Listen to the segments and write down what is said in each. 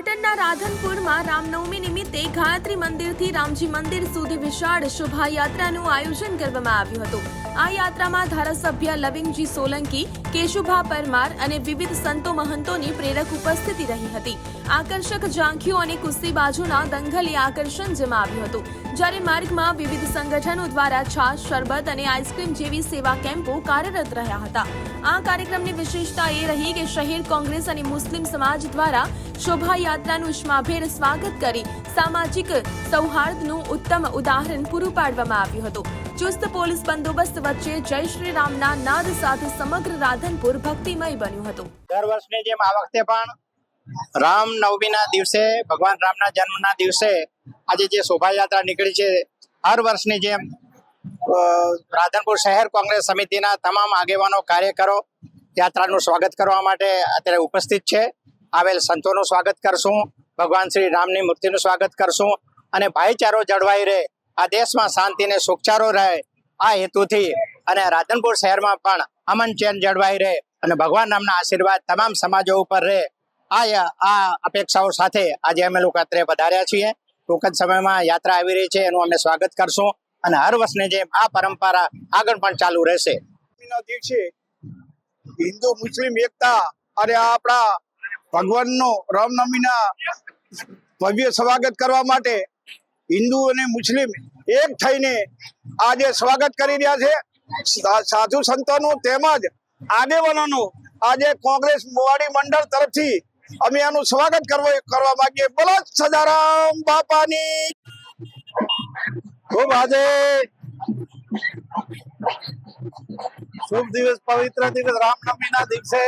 પાટણના રાધનપુરમાં રામનવમી નિમિત્તે ગાયત્રી મંદિરથી રામજી મંદિર સુધી વિશાળ શોભાયાત્રાનું આયોજન કરવામાં આવ્યું હતું। આ યાત્રામાં ધારાસભ્ય લવિંગજી સોલંકી, કેશુભા પરમાર અને વિવિધ સંતો મહંતોની પ્રેરક ઉપસ્થિતિ રહી હતી। આકર્ષક ઝાંખીઓ અને કુસ્તીબાજોના દંગલે આકર્ષણ જમાવ્યું હતું, જ્યારે માર્ગમાં વિવિધ સંગઠનો દ્વારા છાશ, શરબત અને આઈસ્ક્રીમ જેવી સેવા કેમ્પો કાર્યરત રહ્યા હતા। આ કાર્યક્રમની વિશેષતા એ રહી કે શહેર કોંગ્રેસ અને મુસ્લિમ સમાજ દ્વારા શોભાયાત્રાનું ઉષ્માભેર સ્વાગત કરી સામાજિક સૌહાર્દનું ઉત્તમ ઉદાહરણ પૂરું પાડવામાં આવ્યું હતું। ચુસ્ત પોલીસ બંદોબસ્ત વચ્ચે જય શ્રી રામના નાદ સાથે સમગ્ર રાધનપુર ભક્તિમય બન્યું હતું। દર વર્ષની જેમ આ વખતે પણ રામનવમીના દિવસે, ભગવાન રામના જન્મના દિવસે આજે જે શોભાયાત્રા નીકળી છે, હર વર્ષની જેમ રાધનપુર શહેર કોંગ્રેસ સમિતિના તમામ આગેવાનો, કાર્યકરો યાત્રાનું સ્વાગત કરવા માટે અત્યારે ઉપસ્થિત છે। આવેલ સંતોનું સ્વાગત કરશું, ભગવાન શ્રી રામની મૂર્તિનું સ્વાગત કરશું અને ભાઈચારો જળવાઈ રહે, આ દેશમાં શાંતિ અને સુખચારો રહે, આ હેતુથી અને રાધનપુર શહેરમાં પણ અમન ચેન જળવાઈ રહે અને ભગવાન રામના આશીર્વાદ તમામ સમાજો ઉપર રહે, આ અપેક્ષાઓ સાથે આજે અમે લોકો અત્રે પધાર્યા છીએ। ટૂંક જ સમયમાં યાત્રા આવી રહી છે, એનું અમે સ્વાગત કરશું અને હર વર્ષની જેમ આ પરંપરા આગળ પણ ચાલુ રહેશે। દિવસે હિન્દુ મુસ્લિમ એકતા અને આપણા ભગવાનનો રામનવમીના ભવ્ય સ્વાગત કરવા માટે હિન્દુ અને મુસ્લિમ એક થઈને આજે સ્વાગત કરી રહ્યા છે। સાધુ સંતોનું તેમજ આગેવાનોનું આજે કોંગ્રેસ મોવાડી મંડળ તરફથી અમે આનું સ્વાગત કરવા માંગીએ। બોલો સદારામ બાપાની ખૂબ આજે શુભ દિવસ, પવિત્ર દિવસ, રામનવમીના દિવસે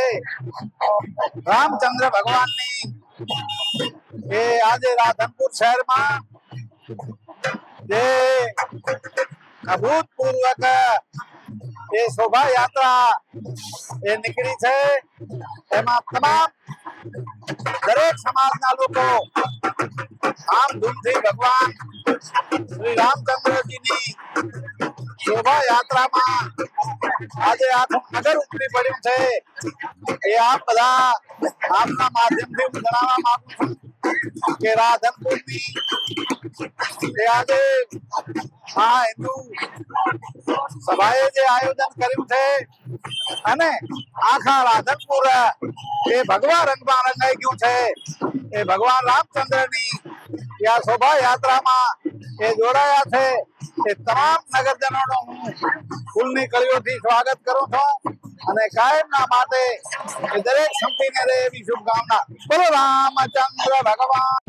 રામચંદ્ર ભગવાનની એ આજે રાધનપુર શહેરમાં જે અભૂતપૂર્વક એ શોભાયાત્રા એ નીકળી છે, એમાં તમામ દરેક સમાજના લોકો ધામધૂમથી ભગવાન શ્રી રામચંદ્રજીની શોભાયાત્રામાં આજે આખું નગર ઉમટી પડ્યું છે। એ આપ બધા આપના માધ્યમથી હું જણાવવા માંગુ છું કે રાધનપુરની એ આજે આ હિન્દુ સભાએ જે આયોજન કર્યું છે અને આખા રાધનપુર એ ભગવા રંગમાં રંગાઈ ગયું છે। એ ભગવાન રામચંદ્રની આ શોભાયાત્રામાં એ જોડાયા છે, એ તમામ નગરજનોનું હું ફૂલની કળીઓથી સ્વાગત કરું છું અને કાયમના માટે દરેક સંપીને રહે એવી શુભકામના। બોલો રામચંદ્ર ભગવાન।